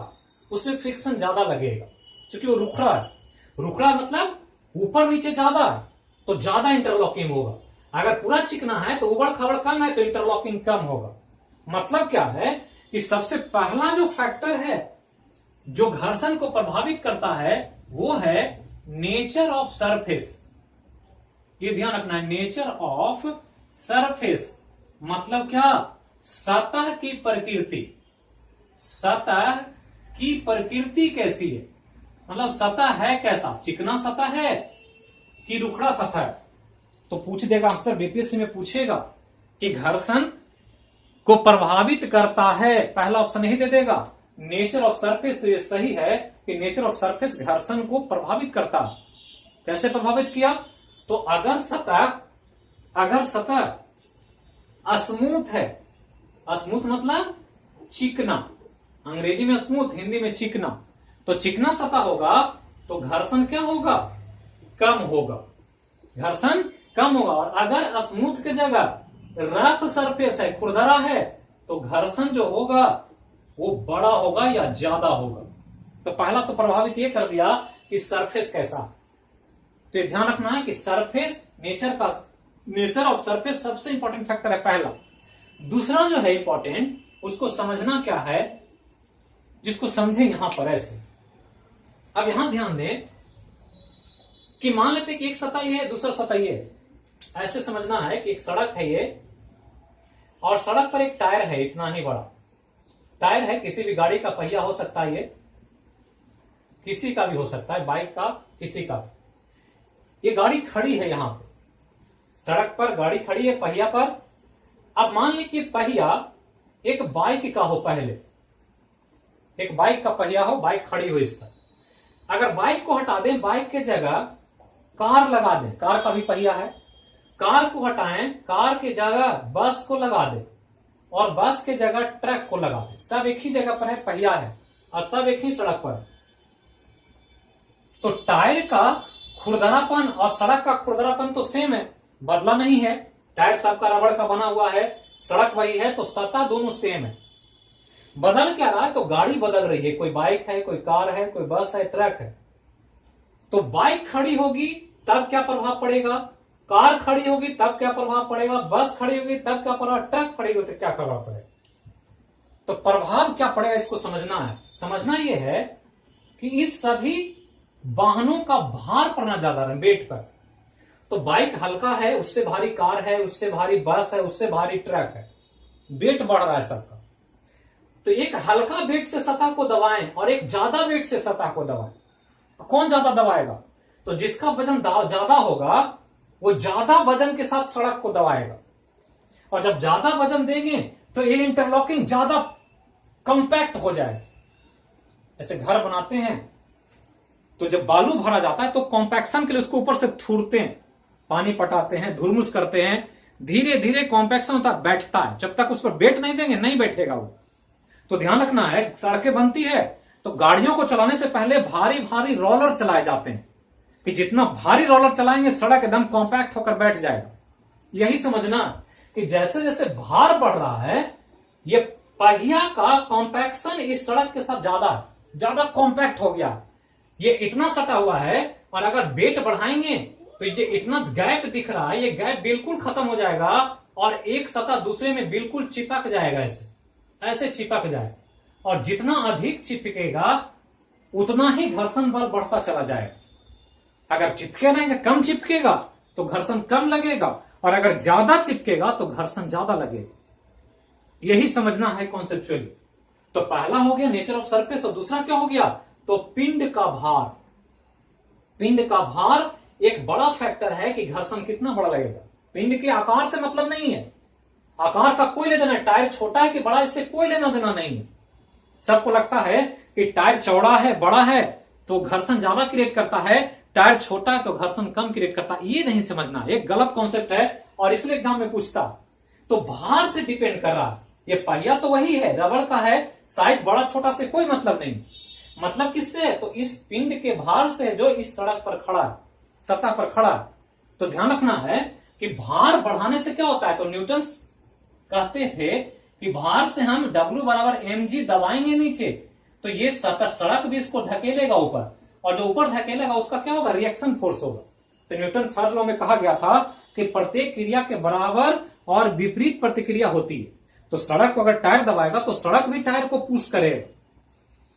उसमें फ्रिक्शन ज्यादा लगेगा, क्योंकि वो रुखड़ा है। रुखड़ा मतलब ऊपर नीचे ज्यादा है तो ज्यादा इंटरलॉकिंग होगा, अगर पूरा चिकना है तो उबड़ खाबड़ कम है तो इंटरलॉकिंग कम होगा। मतलब क्या है कि सबसे पहला जो फैक्टर है जो घर्षण को प्रभावित करता है वो है नेचर ऑफ सरफेस। ये ध्यान रखना है, नेचर ऑफ सरफेस मतलब क्या, सतह की प्रकृति। सतह की प्रकृति कैसी है, मतलब सतह है कैसा, चिकना सतह है कि रुखड़ा सतह है। तो पूछ देगा अक्सर बीपीएससी में पूछेगा कि घर्षण को प्रभावित करता है, पहला ऑप्शन ही दे देगा नेचर ऑफ सरफेस। तो ये सही है कि नेचर ऑफ सरफेस घर्षण को प्रभावित करता है। कैसे प्रभावित किया, तो अगर सतह स्मूथ है, स्मूथ मतलब चिकना, अंग्रेजी में स्मूथ, हिंदी में चिकना, तो चिकना सतह होगा तो घर्षण क्या होगा, कम होगा, घर्षण कम होगा। और अगर स्मूथ की जगह रफ सरफेस है, खुरदरा है, तो घर्षण जो होगा वो बड़ा होगा या ज्यादा होगा। तो पहला तो प्रभावित ये कर दिया कि सरफेस कैसा। तो ये ध्यान रखना है कि सरफेस, नेचर ऑफ सरफेस सबसे इंपॉर्टेंट फैक्टर है पहला। दूसरा जो है इंपॉर्टेंट, उसको समझना क्या है, जिसको समझे यहां पर ऐसे। अब यहां ध्यान दें कि मान लेते कि एक सतह ये है, दूसरा सतह ये है। ऐसे समझना है कि एक सड़क है ये, और सड़क पर एक टायर है, इतना ही बड़ा टायर है, किसी भी गाड़ी का पहिया हो सकता है, ये किसी का भी हो सकता है, बाइक का, किसी का। ये गाड़ी खड़ी है यहां पे, सड़क पर गाड़ी खड़ी है पहिया पर। अब मान ली कि पहिया एक बाइक का हो, पहले एक बाइक का पहिया हो, बाइक खड़ी हो इस पर। अगर बाइक को हटा दें, बाइक के जगह कार लगा दें, कार का भी पहिया है, कार को हटाएं, कार के जगह बस को लगा दें, और बस के जगह ट्रक को लगा दें, सब एक ही जगह पर है, पहिया है, और सब एक ही सड़क पर। तो टायर का खुरदरापन और सड़क का खुरदरापन तो सेम है, बदला नहीं है। टायर सबका रबड़ का बना हुआ है, सड़क वही है, तो सतह दोनों सेम है। बदल क्या रहा है, तो गाड़ी बदल रही है, कोई बाइक है, कोई कार है, कोई बस है, ट्रक है। तो बाइक खड़ी होगी तब क्या प्रभाव पड़ेगा, कार खड़ी होगी तब क्या प्रभाव पड़ेगा, बस खड़ी होगी तब क्या प्रभाव, ट्रक खड़ी होगी तो क्या प्रभाव पड़ेगा। तो प्रभाव क्या पड़ेगा इसको समझना है। समझना यह है कि इस सभी वाहनों का भार पड़ना ज्यादा है वेट पर। तो बाइक हल्का है, उससे भारी कार है, उससे भारी बस है, उससे भारी ट्रक है, वेट बढ़ रहा है सबका। तो एक हल्का वेट से सतह को दबाएं और एक ज्यादा वेट से सतह को दबाएं, तो कौन ज्यादा दबाएगा, तो जिसका वजन ज्यादा होगा वो ज्यादा वजन के साथ सड़क को दबाएगा। और जब ज्यादा वजन देंगे तो ये इंटरलॉकिंग ज्यादा कंपैक्ट हो जाए। ऐसे घर बनाते हैं तो जब बालू भरा जाता है तो कॉम्पैक्शन के लिए उसको ऊपर से थूरते हैं, पानी पटाते हैं, धुरमुस करते हैं, धीरे धीरे कॉम्पैक्शन होता है, बैठता है। जब तक उस पर वेट नहीं देंगे नहीं बैठेगा वो। तो ध्यान रखना है, सड़कें बनती है तो गाड़ियों को चलाने से पहले भारी भारी रोलर चलाए जाते हैं कि जितना भारी रोलर चलाएंगे सड़क एकदम कॉम्पैक्ट होकर बैठ जाएगा। यही समझना कि जैसे जैसे भार बढ़ रहा है, ये पहिया का कॉम्पैक्शन इस सड़क के साथ ज्यादा कॉम्पैक्ट हो गया, ये इतना सटा हुआ है। और अगर वेट बढ़ाएंगे तो ये इतना गैप दिख रहा है, ये गैप बिल्कुल खत्म हो जाएगा और एक सतह दूसरे में बिल्कुल चिपक जाएगा, ऐसे चिपक जाए। और जितना अधिक चिपकेगा उतना ही घर्षण बल बढ़ता चला जाएगा। अगर चिपके रहेंगे, कम चिपकेगा तो घर्षण कम लगेगा, और अगर ज्यादा चिपकेगा तो घर्षण ज्यादा लगेगा। यही समझना है कॉन्सेप्चुअली। तो पहला हो गया नेचर ऑफ सरफेस, और दूसरा क्या हो गया, तो पिंड का भार। पिंड का भार एक बड़ा फैक्टर है कि घर्षण कितना बड़ा लगेगा। पिंड के आकार से मतलब नहीं है, आकार का कोई लेना देना, टायर छोटा है कि बड़ा, इससे कोई लेना देना नहीं है। सबको लगता है कि टायर चौड़ा है, बड़ा है तो घर्षण ज्यादा क्रिएट करता है, टायर छोटा है तो घर्षण कम क्रिएट करता है। ये नहीं समझना, एक गलत कॉन्सेप्ट है और इसलिए एग्जाम में पूछता। तो भार से डिपेंड कर रहा है। ये पहिया तो वही है, रबड़ का है, साइज बड़ा छोटा से कोई मतलब नहीं। मतलब किससे है, तो इस पिंड के भार से जो इस सड़क पर खड़ा है, सतह पर खड़ा है। तो ध्यान रखना है कि भार बढ़ाने से क्या होता है, तो न्यूटन कहते थे कि भार से हम W = mg दबाएंगे नीचे तो ये सड़क भी इसको ढकेलेगा ऊपर, और जो ऊपर धकेलेगा उसका क्या होगा, रिएक्शन फोर्स होगा। तो न्यूटन थर्ड लॉ में कहा गया था कि प्रत्येक क्रिया के बराबर और विपरीत प्रतिक्रिया होती है। तो सड़क को अगर टायर दबाएगा तो सड़क भी टायर को पुश करेगा,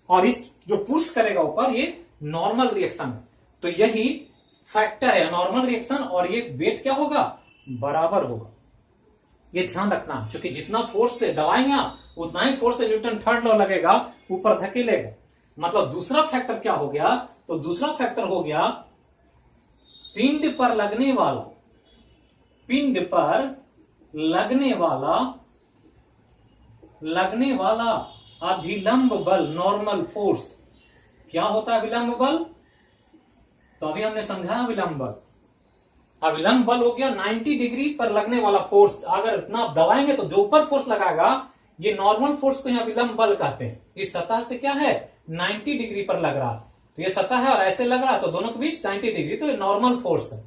और इस जो पुश करेगा ऊपर, ये नॉर्मल रिएक्शन है। तो यही फैक्टर है नॉर्मल रिएक्शन, और ये वेट क्या होगा, बराबर होगा। ये ध्यान रखना, क्योंकि जितना फोर्स से दबाएंगे उतना ही फोर्स से न्यूटन थर्ड लॉ लगेगा, ऊपर धकेलेगा। मतलब दूसरा फैक्टर क्या हो गया, तो दूसरा फैक्टर हो गया पिंड पर लगने वाला, पिंड पर लगने वाला अभिलंब बल, नॉर्मल फोर्स। क्या होता है अभिलंब बल, तो अभी हमने समझा अभिलंब बल। अभिलंब बल हो गया 90 डिग्री पर लगने वाला फोर्स। अगर इतना आप दबाएंगे तो जो ऊपर फोर्स लगाएगा, ये नॉर्मल फोर्स को यहाँ अभिलंब बल कहते हैं। इस सतह से क्या है, 90 डिग्री पर लग रहा है, तो ये सतह है और ऐसे लग रहा है, तो दोनों के बीच 90 डिग्री, तो ये नॉर्मल फोर्स है।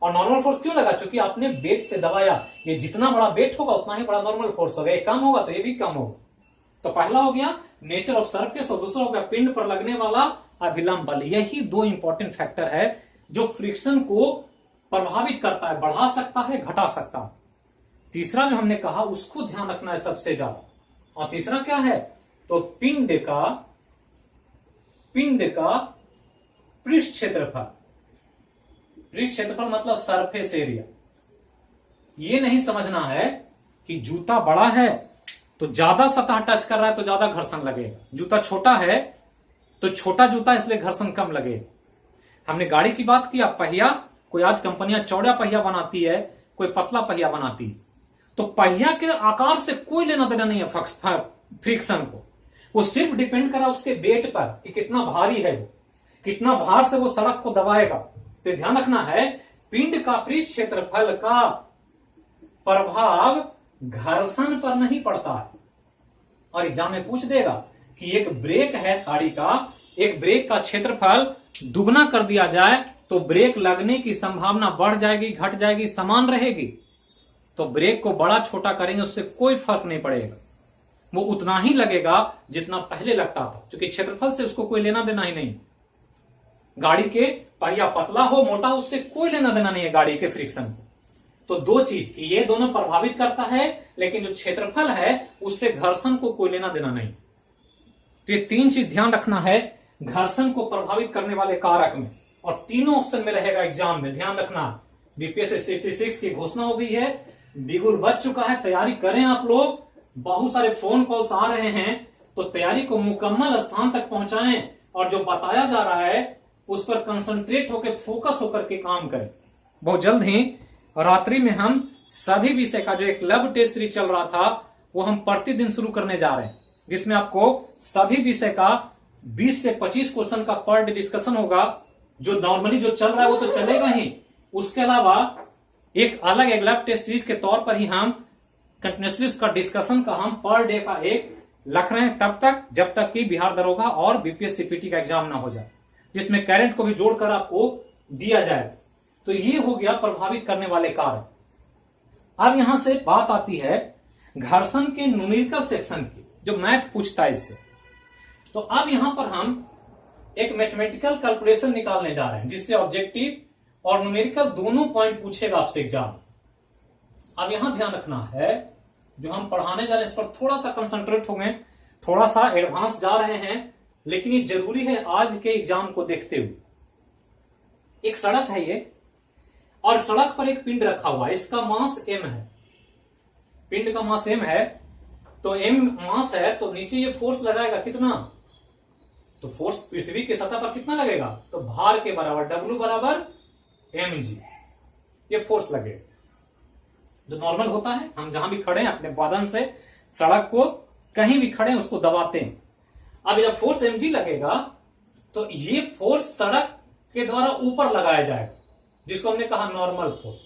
और नॉर्मल फोर्स क्यों लगा, क्योंकि आपने वेट से दबाया। ये जितना बड़ा वेट होगा उतना ही बड़ा नॉर्मल फोर्स होगा। ये कम होगा तो ये भी कम होगा। तो पहला हो गया नेचर ऑफ सरफेस, और दूसरा हो गया पिंड पर लगने वाला अभिलंब बल। यही दो इंपॉर्टेंट फैक्टर है जो फ्रिक्शन को प्रभावित करता है, बढ़ा सकता है, घटा सकता है। तीसरा जो हमने कहा उसको ध्यान रखना है सबसे ज्यादा। और तीसरा क्या है, तो पिंड का पृष्ठ क्षेत्रफल। पृष्ठ क्षेत्रफल मतलब सरफेस एरिया। ये नहीं समझना है कि जूता बड़ा है तो ज्यादा सतह टच कर रहा है तो ज्यादा घर्षण लगेगा, जूता छोटा है तो छोटा जूता इसलिए घर्षण कम लगेगा। हमने गाड़ी की बात की, पहिया, कोई आज कंपनियां चौड़ा पहिया बनाती है, कोई पतला पहिया बनाती है, तो पहिया के आकार से कोई लेना देना नहीं है फ्रिक्शन को। वो सिर्फ डिपेंड करा उसके वेट पर कि कितना भारी है वो, कितना भार से वो सड़क को दबाएगा। तो ध्यान रखना है, पिंड का पृष्ठ क्षेत्रफल का प्रभाव घर्षण पर नहीं पड़ता है। और एग्जाम में पूछ देगा कि एक ब्रेक है गाड़ी का, एक ब्रेक का क्षेत्रफल दुगना कर दिया जाए तो ब्रेक लगने की संभावना बढ़ जाएगी, घट जाएगी, समान रहेगी। तो ब्रेक को बड़ा छोटा करेंगे उससे कोई फर्क नहीं पड़ेगा, वो उतना ही लगेगा जितना पहले लगता था, क्योंकि क्षेत्रफल से उसको कोई लेना देना ही नहीं। गाड़ी के पहिया पतला हो मोटा, उससे कोई लेना देना नहीं है गाड़ी के फ्रिक्शन को। तो दो चीज कि ये दोनों प्रभावित करता है, लेकिन जो क्षेत्रफल है उससे घर्षण को कोई लेना देना नहीं। तो ये तीन चीज ध्यान रखना है घर्षण को प्रभावित करने वाले कारक में, और तीनों ऑप्शन में रहेगा एग्जाम में, ध्यान रखना। बीपीएससी 66 की घोषणा हो गई है, बिगुल बच चुका है, तैयारी करें आप लोग। बहुत सारे फोन कॉल्स आ रहे हैं, तो तैयारी को मुकम्मल स्थान तक पहुंचाएं, और जो बताया जा रहा है उस पर कंसंट्रेट होकर, फोकस होकर के काम करें। बहुत जल्द ही रात्रि में हम सभी विषय का जो एक लब टेस्ट सीरीज चल रहा था वो हम प्रतिदिन शुरू करने जा रहे हैं, जिसमें आपको सभी विषय का 20 से 25 क्वेश्चन का पर डे डिस्कशन होगा। जो नॉर्मली जो चल रहा है वो तो चलेगा ही, उसके अलावा एक अलग एक लब टेस्ट सीरीज के तौर पर ही हम कंटिन्यूसली उसका डिस्कशन का हम पर डे का एक रख रहे हैं, तब तक जब तक कि बिहार दरोगा और बीपीएस सीपीटी का एग्जाम ना हो जाए, जिसमें करंट को भी जोड़कर आपको दिया जाए। तो ये हो गया प्रभावित करने वाले कारक। अब यहां से बात आती है घर्षण के न्यूमेरिकल सेक्शन की, जो मैथ पूछता है इससे। तो अब यहां पर हम एक मैथमेटिकल कैलकुलेशन निकालने जा रहे हैं, जिससे ऑब्जेक्टिव और न्यूमेरिकल दोनों पॉइंट पूछेगा आपसे एग्जाम। अब यहां ध्यान रखना है, जो हम पढ़ाने जा रहे हैं इस पर थोड़ा सा कंसंट्रेट होंगे, थोड़ा सा एडवांस जा रहे हैं, लेकिन ये जरूरी है आज के एग्जाम को देखते हुए। एक सड़क है ये, और सड़क पर एक पिंड रखा हुआ है, इसका मास m है, पिंड का मास m है, तो m मास है, तो नीचे ये फोर्स लगाएगा कितना, तो फोर्स पृथ्वी के सतह पर कितना लगेगा, तो भार के बराबर W बराबर mg, ये फोर्स लगेगा। जो नॉर्मल होता है, हम जहां भी खड़े हैं अपने बदन से सड़क को कहीं भी खड़े हैं उसको दबाते हैं। अब जब फोर्स mg लगेगा तो ये फोर्स सड़क के द्वारा ऊपर लगाया जाएगा, जिसको हमने कहा नॉर्मल फोर्स,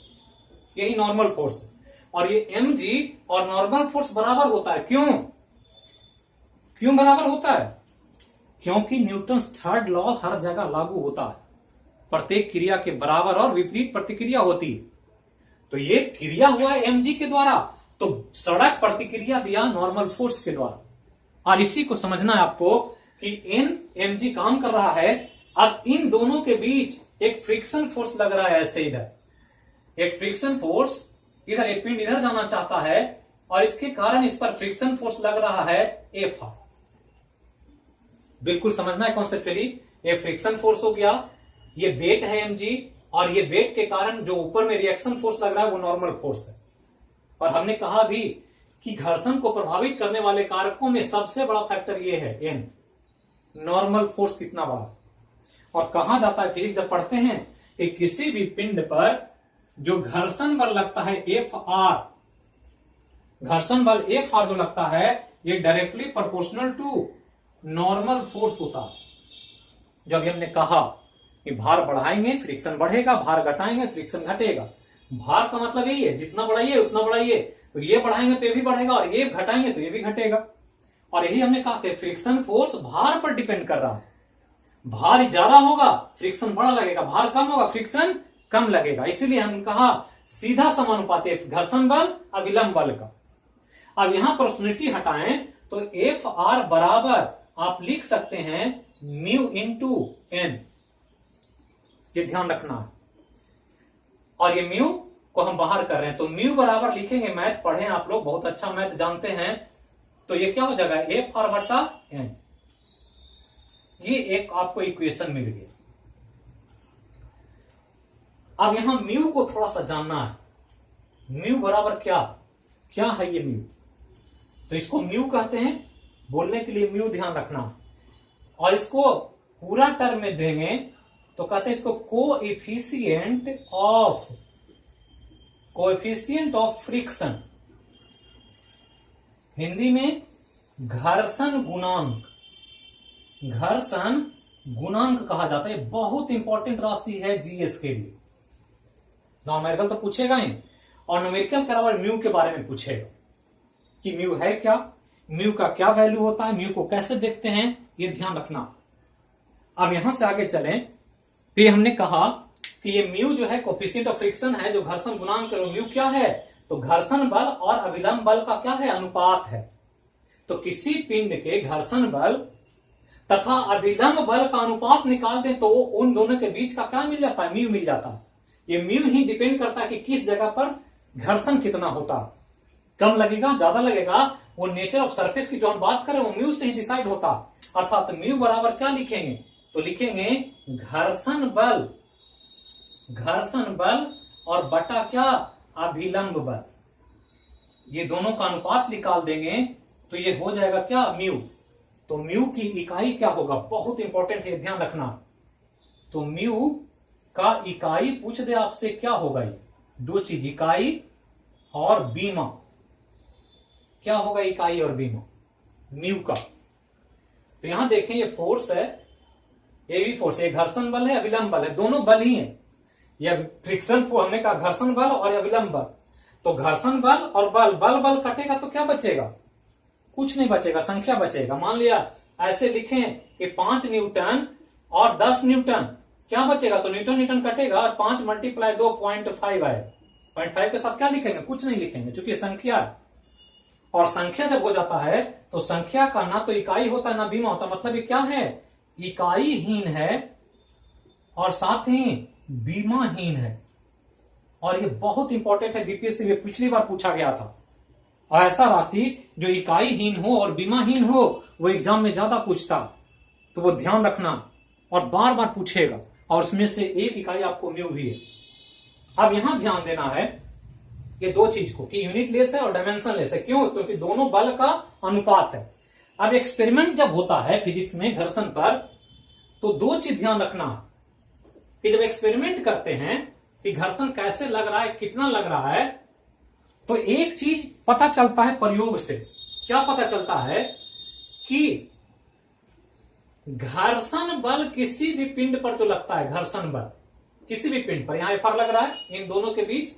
यही नॉर्मल फोर्स है। और ये mg और नॉर्मल फोर्स बराबर होता है, क्यों बराबर होता है, क्योंकि न्यूटन्स थर्ड लॉ हर जगह लागू होता है, प्रत्येक क्रिया के बराबर और विपरीत प्रतिक्रिया होती है। तो ये क्रिया हुआ है mg के द्वारा, तो सड़क प्रतिक्रिया दिया नॉर्मल फोर्स के द्वारा। और इसी को समझना है आपको कि n mg काम कर रहा है, अब इन दोनों के बीच एक फ्रिक्शन फोर्स लग रहा है ऐसे, इधर एक फ्रिक्शन फोर्स, इधर एक पिंड इधर जाना चाहता है और इसके कारण इस पर फ्रिक्शन फोर्स लग रहा है एफ आर। बिल्कुल समझना है कॉन्सेप्चुअली, ये फ्रिक्शन फोर्स हो गया, ये वेट है mg, और ये वेट के कारण जो ऊपर में रिएक्शन फोर्स लग रहा है वो नॉर्मल फोर्स है। और हमने कहा भी कि घर्षण को प्रभावित करने वाले कारकों में सबसे बड़ा फैक्टर ये है n, नॉर्मल फोर्स कितना बड़ा। और कहा जाता है फिजिक्स जब पढ़ते हैं कि किसी भी पिंड पर जो घर्षण बल लगता है एफ आर, घर्षण बल एफ आर जो लगता है ये directly proportional to normal force होता है। जो अभी हमने कहा कि भार बढ़ाएंगे फ्रिक्शन बढ़ेगा, भार घटाएंगे फ्रिक्शन घटेगा। भार का मतलब यही है, जितना बढ़ाइए उतना बढ़ाइए, तो ये बढ़ाएंगे तो ये भी बढ़ेगा और ये घटाएंगे तो ये भी घटेगा। और यही हमने कहा कि फ्रिक्शन फोर्स भार पर डिपेंड कर रहा है। भार ज्यादा होगा फ्रिक्शन बड़ा लगेगा, भार कम होगा फ्रिक्शन कम लगेगा। इसीलिए हमने कहा सीधा समानुपाती है घर्षण बल अविलंब बल का। अब यहां प्रोपोर्शनलिटी हटाएं तो एफ आर बराबर आप लिख सकते हैं म्यू इंटू एन, ये ध्यान रखना है। और ये म्यू को हम बाहर कर रहे हैं तो म्यू बराबर लिखेंगे, मैथ पढ़े आप लोग, बहुत अच्छा मैथ जानते हैं, तो ये क्या हो जाएगा एफ आर बटा एन। ये एक आपको इक्वेशन मिल गई। अब यहां म्यू को थोड़ा सा जानना है, म्यू बराबर क्या क्या है ये म्यू, तो इसको म्यू कहते हैं। बोलने के लिए म्यू ध्यान रखना, और इसको पूरा टर्म में देंगे तो कहते हैं इसको कोएफिशिएंट ऑफ फ्रिक्शन, हिंदी में घर्षण गुणांक, घर्षण गुणांक कहा जाता है। बहुत इंपॉर्टेंट राशि है जीएस के लिए। न्यूमेरिकल तो पूछेगा ही, और न्यूमेरिकल के अलावा म्यू के बारे में पूछेगा कि म्यू है क्या, म्यू का क्या वैल्यू होता है, म्यू को कैसे देखते हैं, ये ध्यान रखना। अब यहां से आगे चलें तो हमने कहा कि ये म्यू जो है कोएफिशिएंट ऑफ फ्रिक्शन है, जो घर्षण गुणांक है, म्यू क्या है, तो घर्षण बल और अविलंब बल का क्या है, अनुपात है। तो किसी पिंड के घर्षण बल तथा अविलंब बल का अनुपात निकाल दें तो वो उन दोनों के बीच का क्या मिल जाता है, म्यू मिल जाता है। ये म्यू ही डिपेंड करता है कि किस जगह पर घर्षण कितना होता, कम लगेगा ज्यादा लगेगा, वो नेचर ऑफ सरफेस की जो हम बात करें वो म्यू से ही डिसाइड होता। अर्थात म्यू बराबर क्या लिखेंगे, तो लिखेंगे घर्षण बल, घर्षण बल और बटा क्या, अभिलंब बल। ये दोनों का अनुपात निकाल देंगे तो ये हो जाएगा क्या, म्यू। तो म्यू की इकाई क्या होगा, बहुत इंपॉर्टेंट है, ध्यान रखना। तो म्यू का इकाई पूछ दे आपसे क्या होगा, ये दो चीज, इकाई और बीमा। क्या होगा इकाई और बीमा म्यू का। तो यहां देखें ये फोर्स है, ये भी फोर्स है, घर्षण बल है अविलंब बल है, दोनों बल ही है। यह फ्रिक्शन फोर्स हमने कहा घर्षण बल और अविलंब बल। तो घर्षण बल और बल, बल बल कटेगा तो क्या बचेगा, कुछ नहीं बचेगा, संख्या बचेगा। मान लिया ऐसे लिखें कि 5 न्यूटन और 10 न्यूटन, क्या बचेगा, तो न्यूटन न्यूटन कटेगा और 5 × 2 0.5 आए। 0.5 के साथ क्या लिखेंगे, कुछ नहीं लिखेंगे, क्योंकि संख्या है। और संख्या जब हो जाता है तो संख्या का ना तो इकाई होता ना बीमा होता, मतलब ये क्या है, इकाईहीन है और साथ ही बीमाहीन है। और ये बहुत इंपॉर्टेंट है, बीपीएससी में पिछली बार पूछा गया था। और ऐसा राशि जो इकाईहीन हो और बीमाहीन हो वो एग्जाम में ज्यादा पूछता, तो वो ध्यान रखना और बार बार पूछेगा। और उसमें से एक इकाई आपको म्यू भी है। अब यहां ध्यान देना है ये दो चीज को कि यूनिट लेस है और डायमेंशन लेस है। क्यों, क्योंकि दोनों बल का अनुपात है। अब एक्सपेरिमेंट जब होता है फिजिक्स में घर्षण पर, तो दो चीज ध्यान रखना कि जब एक्सपेरिमेंट करते हैं कि घर्षण कैसे लग रहा है, कितना लग रहा है, तो एक चीज पता चलता है प्रयोग से। क्या पता चलता है कि घर्षण बल किसी भी पिंड पर जो लगता है, घर्षण बल किसी भी पिंड पर, यहां एफ आर लग रहा है इन दोनों के बीच,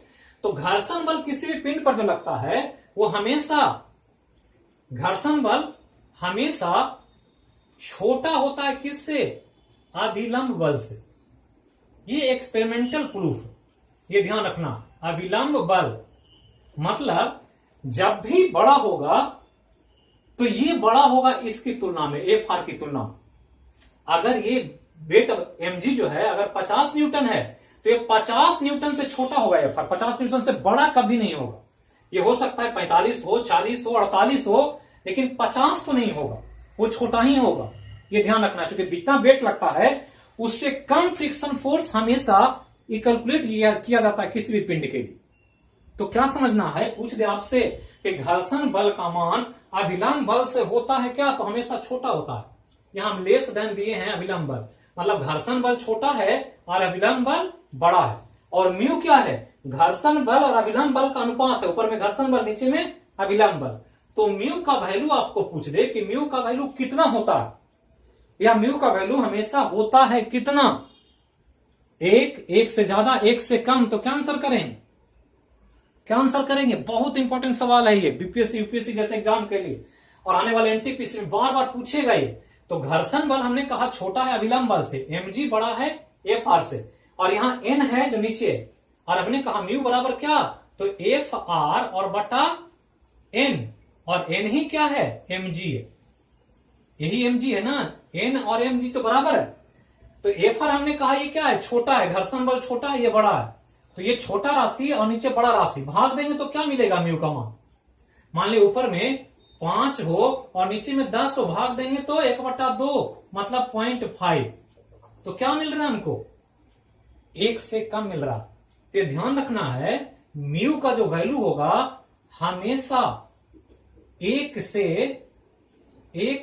तो घर्षण बल किसी भी पिंड पर जो लगता है वो हमेशा, घर्षण बल हमेशा छोटा होता है किससे, अभिलंब बल से। ये एक्सपेरिमेंटल प्रूफ, ये ध्यान रखना। अभिलंब बल मतलब जब भी बड़ा होगा तो ये बड़ा होगा इसकी तुलना में, एफ आर की तुलना में। अगर ये वेट mg जो है अगर 50 न्यूटन है तो ये 50 न्यूटन से छोटा होगा, एफ आर 50 न्यूटन से बड़ा कभी नहीं होगा। ये हो सकता है 45 हो, 40 हो, 48 हो, लेकिन 50 तो नहीं होगा, वो छोटा ही होगा। ये ध्यान रखना, क्योंकि जितना वेट लगता है उससे कम फ्रिक्शन फोर्स हमेशा कैलकुलेट किया जाता है किसी भी पिंड के लिए। तो क्या समझना है, पूछ दे आपसे कि घर्षण बल का मान अभिलंब बल से होता है क्या, तो हमेशा छोटा होता है। यहां हम लेस देन दिए हैं अभिलंब बल, मतलब घर्षण बल छोटा है और अभिलंब बल बड़ा है। और म्यू क्या है, घर्षण बल और अभिलंब बल का अनुपात है, ऊपर में घर्षण बल नीचे में अभिलंब बल। तो म्यू का वैल्यू आपको पूछ दे कि म्यू का वैल्यू कितना होता है, या म्यू का वैल्यू हमेशा होता है कितना, एक से ज्यादा, एक से कम, तो क्या आंसर करेंगे, क्या आंसर करेंगे। बहुत इंपॉर्टेंट सवाल है ये बीपीएससी यूपीएससी जैसे एग्जाम के लिए, और आने वाले एनटीपीसी में बार बार पूछेगा ये। तो घर्षण बल हमने कहा छोटा है अभिलंब बल से, mg बड़ा है एफ आर से, और यहां n है जो नीचे, और हमने कहा म्यू बराबर क्या, तो एफ आर और बटा n, और n ही क्या है, mg है, यही mg है ना, n और mg तो बराबर है। तो एफ आर हमने कहा ये क्या है, छोटा है, घर्षण बल छोटा है, ये बड़ा है, तो ये छोटा राशि और नीचे बड़ा राशि, भाग देंगे तो क्या मिलेगा म्यू का मान। मान ली ऊपर में 5 हो और नीचे में 10 हो, भाग देंगे तो 1/2 मतलब 0.5, तो क्या मिल रहा है हमको, 1 से कम मिल रहा। तो ध्यान रखना है म्यू का जो वैल्यू होगा हमेशा 1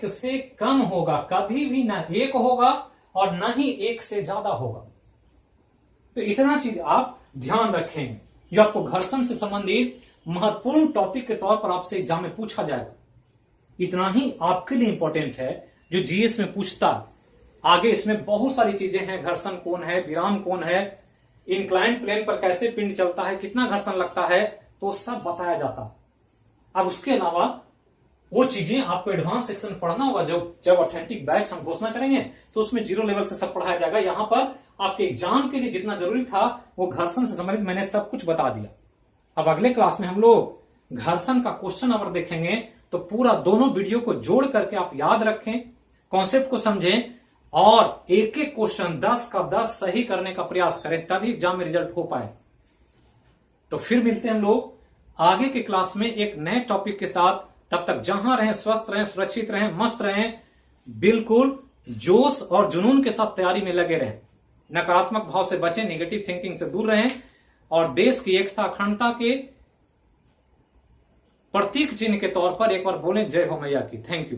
से कम होगा, कभी भी ना 1 होगा और ना ही 1 से ज्यादा होगा। तो इतना चीज आप ध्यान रखें, जो आपको घर्षण से संबंधित महत्वपूर्ण टॉपिक के तौर पर आपसे एग्जाम में पूछा जाएगा। इतना ही आपके लिए इंपॉर्टेंट है जो जीएस में पूछता। आगे इसमें बहुत सारी चीजें हैं, घर्षण कौन है, विराम कौन है, इंक्लाइंड प्लेन पर कैसे पिंड चलता है, कितना घर्षण लगता है, तो सब बताया जाता। अब उसके अलावा वो चीजें आपको एडवांस सेक्शन पढ़ना होगा, जब ऑथेंटिक बैच हम घोषणा करेंगे तो उसमें 0 लेवल से सब पढ़ाया जाएगा। यहां पर आपके एग्जाम के लिए जितना जरूरी था वो घर्षण से संबंधित मैंने सब कुछ बता दिया। अब अगले क्लास में हम लोग घर्षण का क्वेश्चन अगर देखेंगे तो पूरा दोनों वीडियो को जोड़ करके आप याद रखें, कॉन्सेप्ट को समझें और एक एक क्वेश्चन 10 का 10 सही करने का प्रयास करें, तभी एग्जाम में रिजल्ट हो पाए। तो फिर मिलते हैं हम लोग आगे के क्लास में एक नए टॉपिक के साथ। तब तक जहां रहें स्वस्थ रहें, सुरक्षित रहें, मस्त रहें, बिल्कुल जोश और जुनून के साथ तैयारी में लगे रहें, नकारात्मक भाव से बचें, नेगेटिव थिंकिंग से दूर रहें, और देश की एकता अखंडता के प्रतीक चिन्ह के तौर पर एक बार बोलें जय हो मैया की। Thank you.